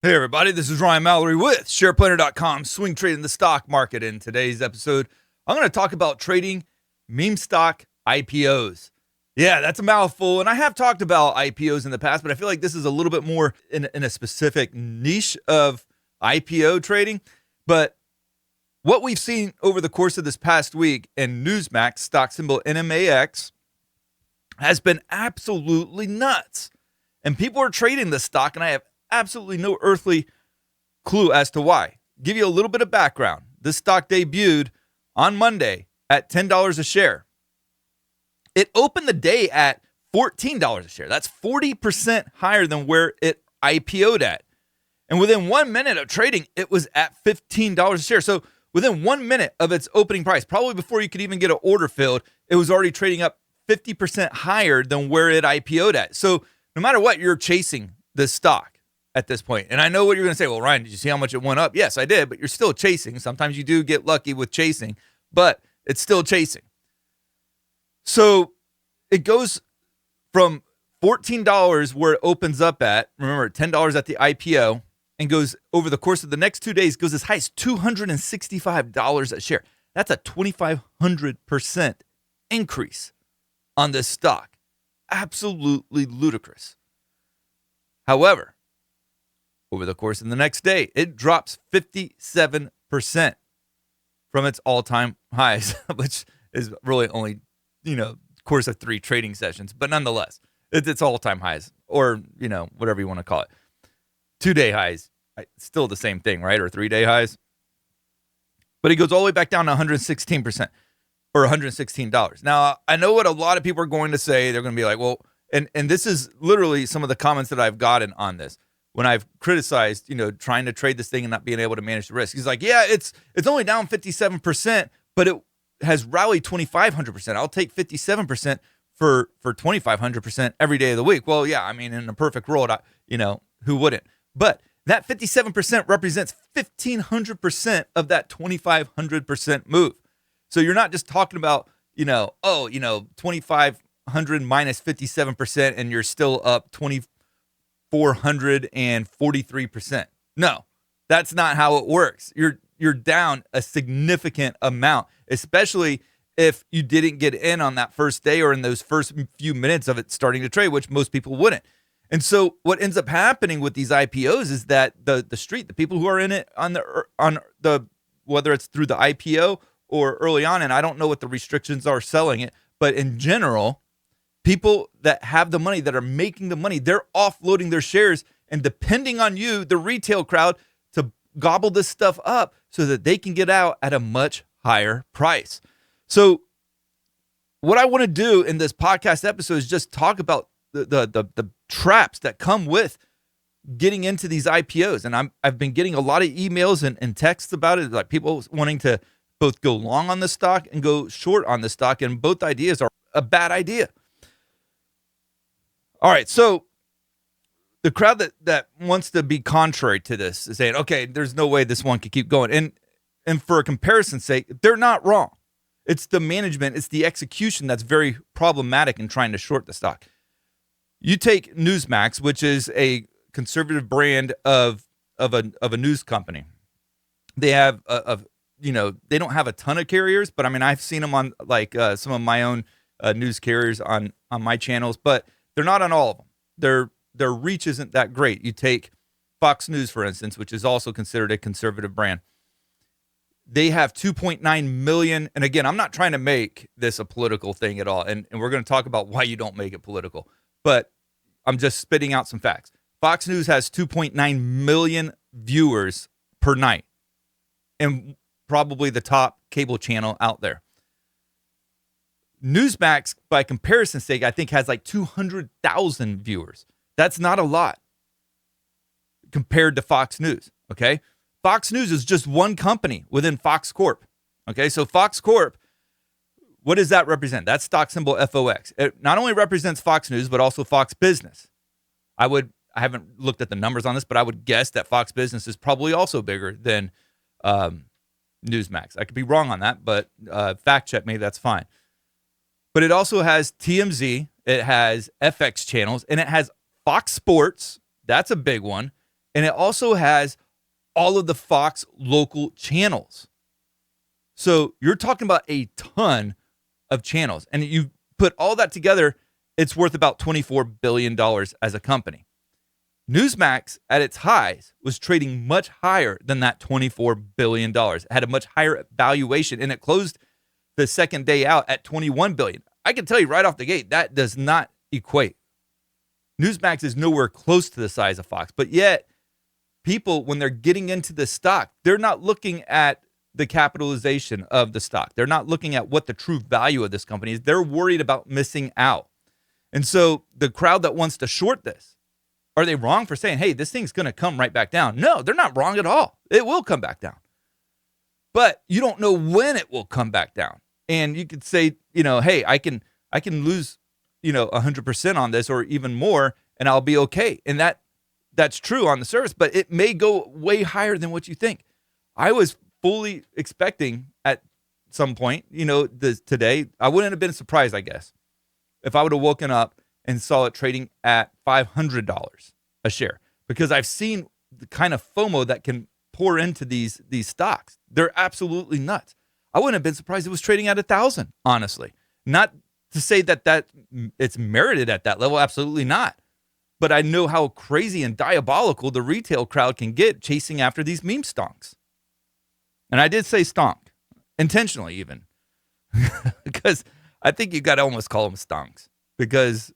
Hey everybody, this is Ryan Mallory with SharePlanner.com, swing trading the stock market. In today's episode, I'm going to talk about trading meme stock IPOs. Yeah, that's a mouthful, and I have talked about IPOs in the past, but I feel like this is a little bit more in a specific niche of IPO trading. But what we've seen over the course of this past week in Newsmax, stock symbol NMAX, has been absolutely nuts. And people are trading this stock, and I have absolutely no earthly clue as to why. Give you a little bit of background. This stock debuted on Monday at $10 a share. It opened the day at $14 a share. That's 40% higher than where it IPO'd at. And within 1 minute of trading, it was at $15 a share. So within 1 minute of its opening price, probably before you could even get an order filled, it was already trading up 50% higher than where it IPO'd at. So no matter what, you're chasing this stock at this point. And I know what you're going to say. Well, Ryan, did you see how much it went up? Yes, I did, but you're still chasing. Sometimes you do get lucky with chasing, but it's still chasing. So it goes from $14 where it opens up at, remember, $10 at the IPO, and goes over the course of the next 2 days, goes as high as $265 a share. That's a 2,500% increase on this stock. Absolutely ludicrous. However, over the course of the next day, it drops 57% from its all-time highs, which is really only, course of 3 trading sessions. But nonetheless, it's all-time highs, or, whatever you want to call it. 2-day highs, still the same thing, right? Or 3-day highs. But it goes all the way back down to 116%, or $116. Now, I know what a lot of people are going to say. They're going to be like, well, and this is literally some of the comments that I've gotten on this. When I've criticized, trying to trade this thing and not being able to manage the risk. He's like, yeah, it's only down 57%, but it has rallied 2,500%. I'll take 57% for 2,500% every day of the week. Well, yeah, I mean, in a perfect world, who wouldn't? But that 57% represents 1,500% of that 2,500% move. So you're not just talking about, 2,500 minus 57%, and you're still up 443%. No, that's not how it works. You're down a significant amount, especially if you didn't get in on that first day or in those first few minutes of it starting to trade, which most people wouldn't. And so what ends up happening with these IPOs is that the street, the people who are in it on the whether it's through the IPO or early on, and I don't know what the restrictions are selling it, but in general, people that have the money, that are making the money, they're offloading their shares and depending on you, the retail crowd, to gobble this stuff up so that they can get out at a much higher price. So what I want to do in this podcast episode is just talk about the traps that come with getting into these IPOs. And I've been getting a lot of emails and texts about it, like people wanting to both go long on the stock and go short on the stock, and both ideas are a bad idea. All right, so the crowd that wants to be contrary to this is saying, okay, there's no way this one could keep going. And for a comparison's sake, they're not wrong. It's the management, it's the execution that's very problematic in trying to short the stock. You take Newsmax, which is a conservative brand of a news company. They have they don't have a ton of carriers, but I mean, I've seen them on some of my own news carriers on my channels, but they're not on all of them. Their reach isn't that great. You take Fox News, for instance, which is also considered a conservative brand. They have 2.9 million. And again, I'm not trying to make this a political thing at all. And we're going to talk about why you don't make it political. But I'm just spitting out some facts. Fox News has 2.9 million viewers per night, and probably the top cable channel out there. Newsmax, by comparison's sake, I think has like 200,000 viewers. That's not a lot compared to Fox News, okay? Fox News is just one company within Fox Corp, okay? So Fox Corp, what does that represent? That's stock symbol FOX. It not only represents Fox News, but also Fox Business. I haven't looked at the numbers on this, but I would guess that Fox Business is probably also bigger than Newsmax. I could be wrong on that, but fact check me, that's fine. But it also has TMZ, it has FX channels, and it has Fox Sports. That's a big one. And it also has all of the Fox local channels. So you're talking about a ton of channels. And you put all that together, it's worth about $24 billion as a company. Newsmax at its highs was trading much higher than that $24 billion. It had a much higher valuation, and it closed the second day out at $21 billion. I can tell you right off the gate, that does not equate. Newsmax is nowhere close to the size of Fox, but yet people, when they're getting into the stock, they're not looking at the capitalization of the stock. They're not looking at what the true value of this company is. They're worried about missing out. And so the crowd that wants to short this, are they wrong for saying, hey, this thing's going to come right back down? No, they're not wrong at all. It will come back down. But you don't know when it will come back down. And you could say, hey, I can lose, 100% on this or even more, and I'll be okay. And that's true on the surface, but it may go way higher than what you think. I was fully expecting at some point, today, I wouldn't have been surprised, I guess, if I would have woken up and saw it trading at $500 a share, because I've seen the kind of FOMO that can pour into these stocks. They're absolutely nuts. I wouldn't have been surprised it was trading at 1,000, honestly. Not to say that it's merited at that level, absolutely not. But I know how crazy and diabolical the retail crowd can get chasing after these meme stonks. And I did say stonk, intentionally even, because I think you got to almost call them stonks, because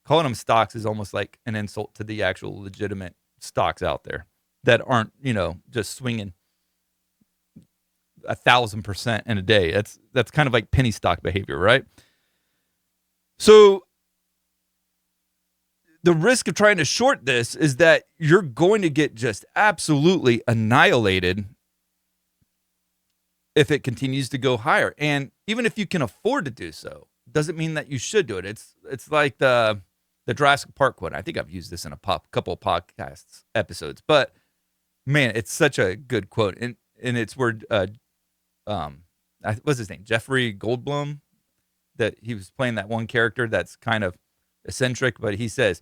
calling them stocks is almost like an insult to the actual legitimate stocks out there that aren't, just swinging 1,000% in a day. That's kind of like penny stock behavior, right? So the risk of trying to short this is that you're going to get just absolutely annihilated if it continues to go higher. And even if you can afford to do so, doesn't mean that you should do it. It's like the Jurassic Park quote. I think I've used this in a couple of podcasts episodes, but man, it's such a good quote. And it's where what's his name? Jeffrey Goldblum, that he was playing that one character that's kind of eccentric, but he says,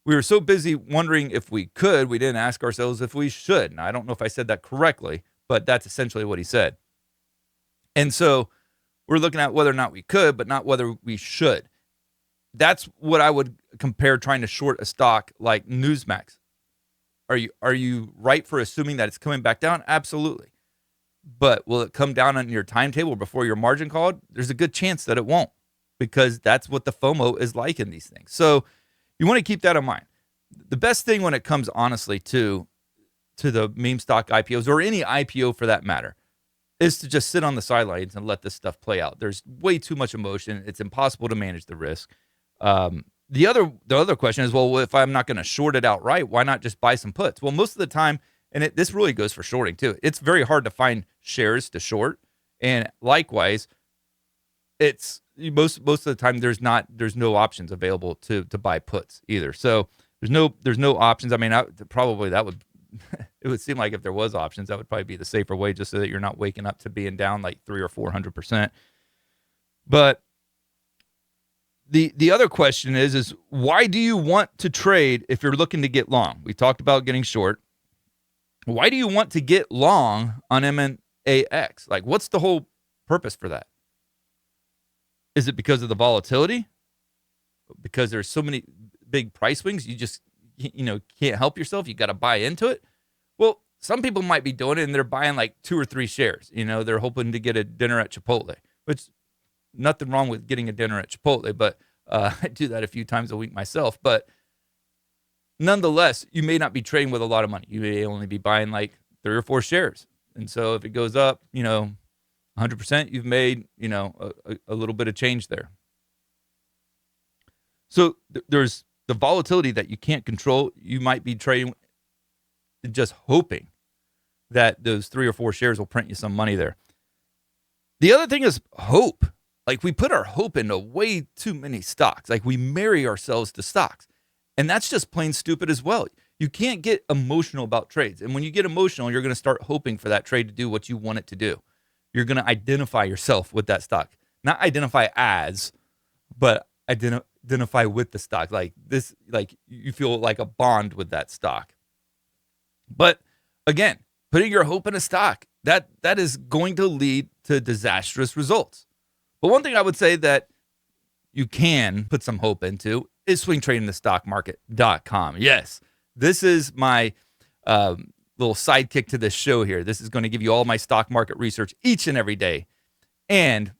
we were so busy wondering if we could, we didn't ask ourselves if we should. Now, I don't know if I said that correctly, but that's essentially what he said. And so we're looking at whether or not we could, but not whether we should. That's what I would compare trying to short a stock like Newsmax. Are you right for assuming that it's coming back down? Absolutely. But will it come down on your timetable before your margin called? There's a good chance that it won't, because that's what the FOMO is like in these things. So you want to keep that in mind. The best thing when it comes, honestly, to the meme stock IPOs, or any IPO for that matter, is to just sit on the sidelines and let this stuff play out. There's way too much emotion. It's impossible to manage the risk. The other question is, well, if I'm not going to short it outright, why not just buy some puts? Well, most of the time, and this really goes for shorting too, it's very hard to find shares to short. And likewise, it's most of the time there's no options available to buy puts either. So there's no options. I mean, it would seem like if there was options, that would probably be the safer way, just so that you're not waking up to being down like 300 or 400%. But the other question is why do you want to trade if you're looking to get long? We talked about getting short. Why do you want to get long on MNAX? Like, what's the whole purpose for that? Is it because of the volatility? Because there's so many big price swings, you just can't help yourself. You got to buy into it. Well, some people might be doing it and they're buying like 2 or 3 shares. They're hoping to get a dinner at Chipotle, which nothing wrong with getting a dinner at Chipotle, but I do that a few times a week myself. But nonetheless, you may not be trading with a lot of money. You may only be buying like 3 or 4 shares. And so if it goes up, 100%, you've made, a little bit of change there. So there's the volatility that you can't control. You might be trading just hoping that those 3 or 4 shares will print you some money there. The other thing is hope. Like, we put our hope into way too many stocks. Like, we marry ourselves to stocks. And that's just plain stupid as well. You can't get emotional about trades. And when you get emotional, you're going to start hoping for that trade to do what you want it to do. You're going to identify yourself with that stock. Not identify as, but identify with the stock. Like this, like you feel like a bond with that stock. But again, putting your hope in a stock, that is going to lead to disastrous results. But one thing I would say that you can put some hope into is swingtradingthestockmarket.com. Yes, this is my little sidekick to this show here. This is going to give you all my stock market research each and every day. And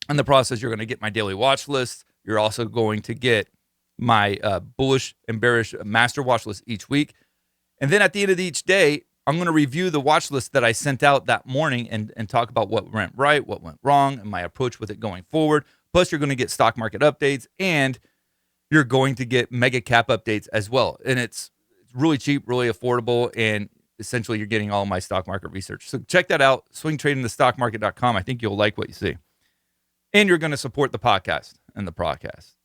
in the process, you're going to get my daily watch list. You're also going to get my bullish and bearish master watch list each week. And then at the end of each day, I'm going to review the watch list that I sent out that morning and talk about what went right, what went wrong, and my approach with it going forward. Plus, you're going to get stock market updates, and you're going to get mega cap updates as well. And it's really cheap, really affordable, and essentially you're getting all my stock market research. So check that out, swingtradingthestockmarket.com. I think you'll like what you see. And you're going to support the podcast and the process.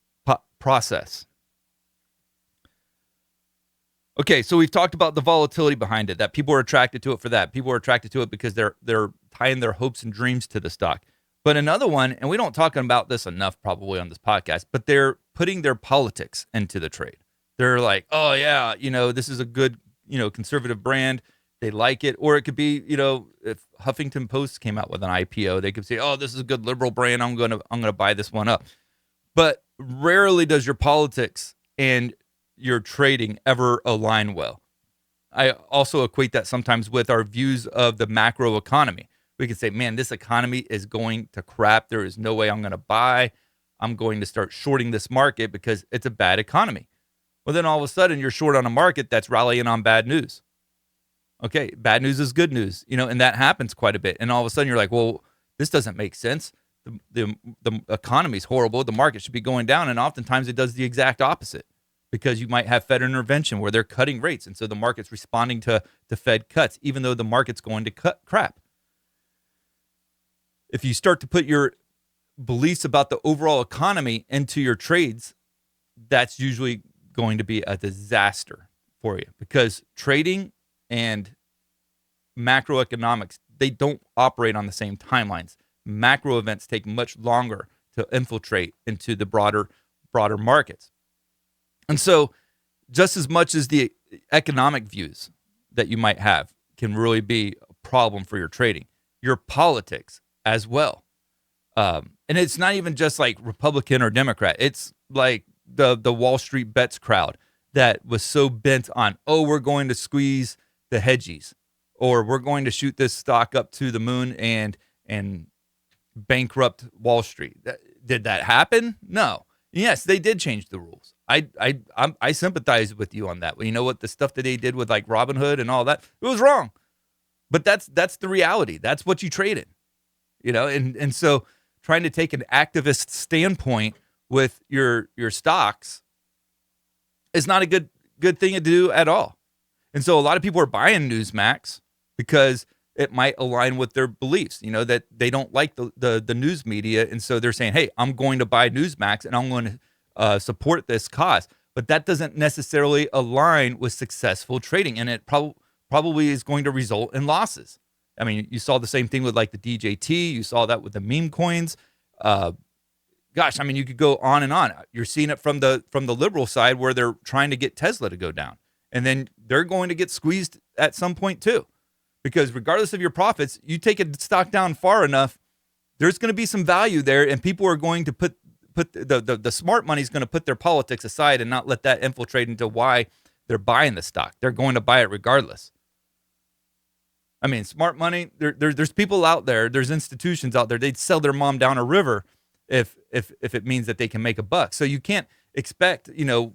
Okay, so we've talked about the volatility behind it, that people are attracted to it for that. People are attracted to it because they're tying their hopes and dreams to the stock. But another one, and we don't talk about this enough probably on this podcast, but they're putting their politics into the trade. They're like, oh yeah, this is a good, conservative brand. They like it. Or it could be, if Huffington Post came out with an IPO, they could say, oh, this is a good liberal brand. I'm gonna buy this one up. But rarely does your politics and your trading ever align well. I also equate that sometimes with our views of the macro economy. We could say, man, this economy is going to crap. There is no way I'm going to buy. I'm going to start shorting this market because it's a bad economy. Well, then all of a sudden you're short on a market that's rallying on bad news. Okay, bad news is good news, and that happens quite a bit. And all of a sudden you're like, well, this doesn't make sense. The economy is horrible. The market should be going down. And oftentimes it does the exact opposite, because you might have Fed intervention where they're cutting rates. And so the market's responding to Fed cuts, even though the market's going to cut crap. If you start to put your beliefs about the overall economy into your trades, that's usually going to be a disaster for you, because trading and macroeconomics, they don't operate on the same timelines. Macro events take much longer to infiltrate into the broader markets. And so just as much as the economic views that you might have can really be a problem for your trading, your politics as well. And it's not even just like Republican or Democrat. It's like the Wall Street bets crowd that was so bent on, oh, we're going to squeeze the hedgies, or we're going to shoot this stock up to the moon and bankrupt Wall Street. Did that happen? No. Yes, they did change the rules. I sympathize with you on that. You know what, the stuff that they did with like Robinhood and all that, it was wrong. But that's the reality. That's what you trade in. And so trying to take an activist standpoint with your stocks is not a good thing to do at all. And so a lot of people are buying Newsmax because it might align with their beliefs, that they don't like the news media. And so they're saying, hey, I'm going to buy Newsmax and I'm going to support this cause. But that doesn't necessarily align with successful trading. And it probably is going to result in losses. I mean, you saw the same thing with like the DJT. You saw that with the meme coins. Gosh, I mean, you could go on and on. You're seeing it from the liberal side where they're trying to get Tesla to go down. And then they're going to get squeezed at some point too. Because regardless of your profits, you take a stock down far enough, there's going to be some value there, and people are going to put the smart money is going to put their politics aside and not let that infiltrate into why they're buying the stock. They're going to buy it regardless. I mean, smart money, there's people out there, there's institutions out there, they'd sell their mom down a river if it means that they can make a buck. So you can't expect,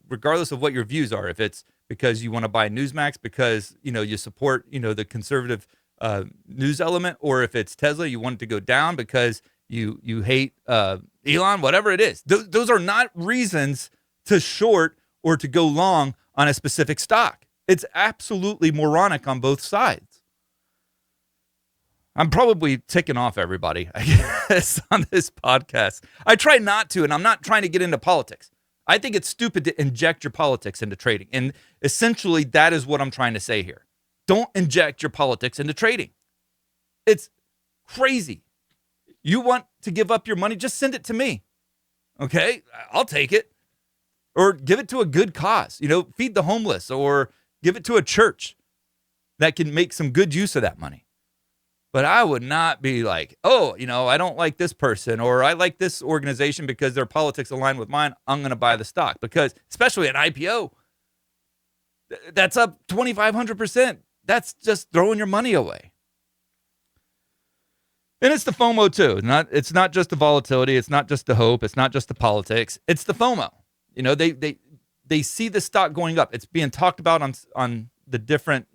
regardless of what your views are, if it's because you want to buy Newsmax because, you support, the conservative news element, or if it's Tesla, you want it to go down because you hate Elon, whatever it is. Those are not reasons to short or to go long on a specific stock. It's absolutely moronic on both sides. I'm probably ticking off everybody, I guess, on this podcast. I try not to, and I'm not trying to get into politics. I think it's stupid to inject your politics into trading. And essentially, that is what I'm trying to say here. Don't inject your politics into trading. It's crazy. You want to give up your money? Just send it to me. Okay? I'll take it. Or give it to a good cause. Feed the homeless, or give it to a church. that can make some good use of that money. But I would not be like, oh, I don't like this person, or I like this organization because their politics align with mine. I'm going to buy the stock, because especially an IPO, that's up 2,500%. That's just throwing your money away. And it's the FOMO too. It's not just the volatility. It's not just the hope. It's not just the politics. It's the FOMO. They see the stock going up. It's being talked about on the different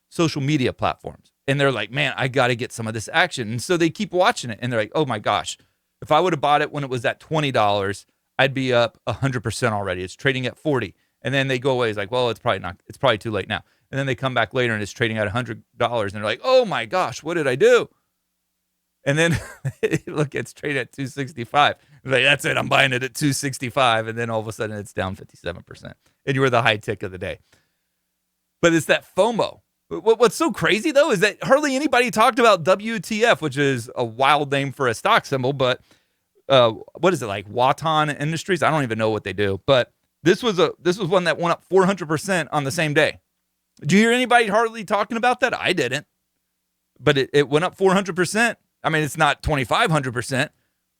social media platforms. And they're like, man, I got to get some of this action. And so they keep watching it. And they're like, oh my gosh, if I would have bought it when it was at $20, I'd be up 100% already. It's trading at 40. And then they go away. It's like, well, it's probably too late now. And then they come back later and it's trading at $100. And they're like, oh my gosh, what did I do? And then look, it's trading at 265. Like, that's it. I'm buying it at 265. And then all of a sudden it's down 57%. And you were the high tick of the day. But it's that FOMO. What's so crazy, though, is that hardly anybody talked about WTF, which is a wild name for a stock symbol. But what is it, like Watan Industries? I don't even know what they do. But this was one that went up 400% on the same day. Did you hear anybody hardly talking about that? I didn't. But it went up 400%. I mean, it's not 2,500%.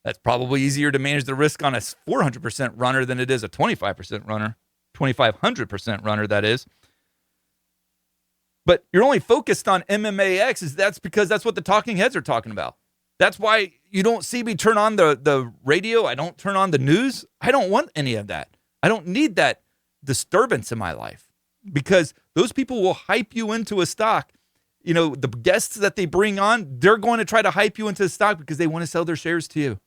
That's probably easier to manage the risk on a 400% runner than it is a 25% runner, 2,500% runner, that is. But you're only focused on MMAX, that's because that's what the talking heads are talking about. That's why you don't see me turn on the radio. I don't turn on the news. I don't want any of that. I don't need that disturbance in my life, because those people will hype you into a stock. The guests that they bring on, they're going to try to hype you into the stock because they want to sell their shares to you.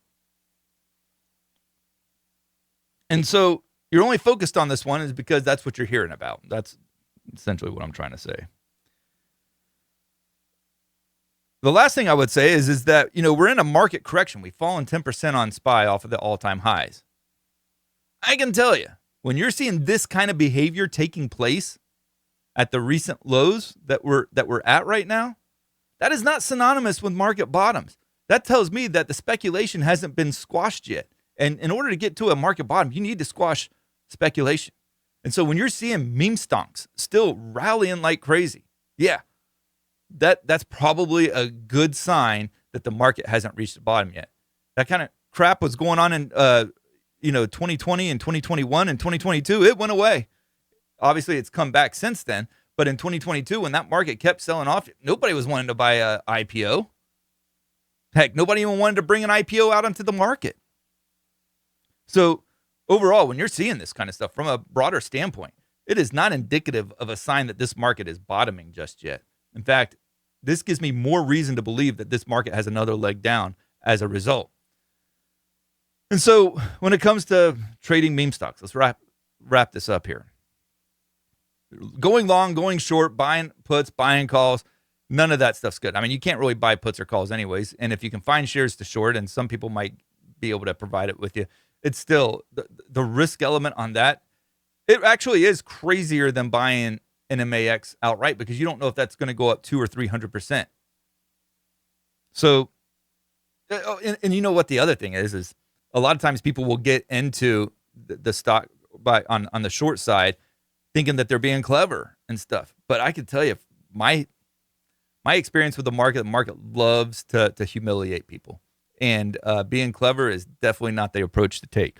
And so you're only focused on this one is because that's what you're hearing about. That's essentially what I'm trying to say. The last thing I would say is that, we're in a market correction. We've fallen 10% on SPY off of the all-time highs. I can tell you, when you're seeing this kind of behavior taking place at the recent lows that we're at right now, that is not synonymous with market bottoms. That tells me that the speculation hasn't been squashed yet. And in order to get to a market bottom, you need to squash speculation. And so when you're seeing meme stocks still rallying like crazy, yeah, that's probably a good sign that the market hasn't reached the bottom yet. That kind of crap was going on in 2020 and 2021 and 2022. It went away. Obviously, it's come back since then. But in 2022, when that market kept selling off, nobody was wanting to buy a IPO. Heck, nobody even wanted to bring an IPO out onto the market. So overall, when you're seeing this kind of stuff from a broader standpoint, it is not indicative of a sign that this market is bottoming just yet. In fact, this gives me more reason to believe that this market has another leg down as a result. And so when it comes to trading meme stocks, let's wrap this up here. Going long, going short, buying puts, buying calls, none of that stuff's good. I mean, you can't really buy puts or calls anyways. And if you can find shares to short, and some people might be able to provide it with you, it's still the risk element on that. It actually is crazier than buying an MAX outright, because you don't know if that's going to go up 200 or 300%. So, and you know what the other thing is a lot of times people will get into the stock on the short side, thinking that they're being clever and stuff. But I can tell you, my experience with the market loves to humiliate people. And being clever is definitely not the approach to take.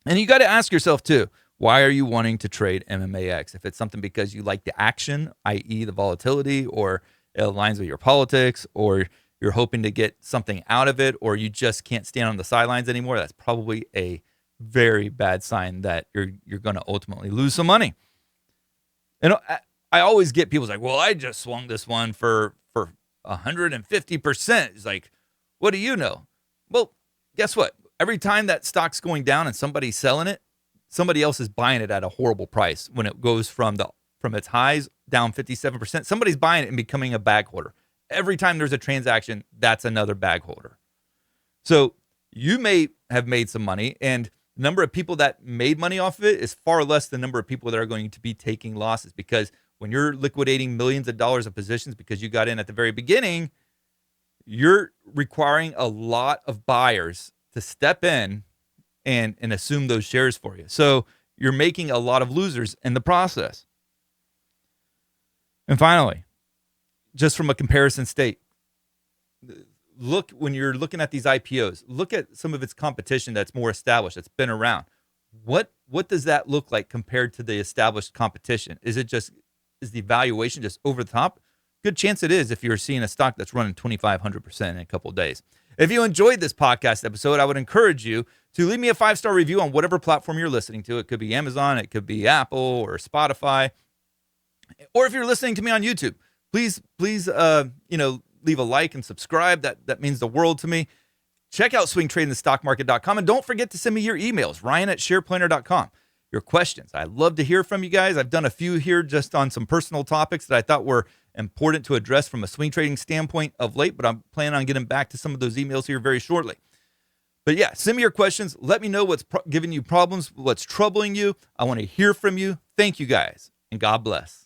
And you got to ask yourself, too, why are you wanting to trade MMAX? If it's something because you like the action, i.e. the volatility, or it aligns with your politics, or you're hoping to get something out of it, or you just can't stand on the sidelines anymore, that's probably a very bad sign that you're going to ultimately lose some money. And I always get people like, well, I just swung this one for 150%. It's like, what do you know? Well, guess what? Every time that stock's going down and somebody's selling it, somebody else is buying it at a horrible price. When it goes from its highs down 57%, somebody's buying it and becoming a bag holder. Every time there's a transaction, that's another bag holder. So you may have made some money, and the number of people that made money off of it is far less than the number of people that are going to be taking losses, because when you're liquidating millions of dollars of positions because you got in at the very beginning, you're requiring a lot of buyers to step in and assume those shares for you. So you're making a lot of losers in the process. And finally, just from a comparison state, look, when you're looking at these IPOs, look at some of its competition that's more established, that's been around. What does that look like compared to the established competition? Is the valuation just over the top? Good chance it is if you're seeing a stock that's running 2,500% in a couple of days. If you enjoyed this podcast episode, I would encourage you to leave me a 5-star review on whatever platform you're listening to. It could be Amazon, it could be Apple or Spotify. Or if you're listening to me on YouTube, please, leave a like and subscribe. That means the world to me. Check out swingtradingthestockmarket.com. And don't forget to send me your emails, ryan@shareplanner.com. Your questions. I love to hear from you guys. I've done a few here just on some personal topics that I thought were important to address from a swing trading standpoint of late, but I'm planning on getting back to some of those emails here very shortly. But yeah, send me your questions. Let me know what's giving you problems, what's troubling you. I want to hear from you. Thank you guys, and God bless.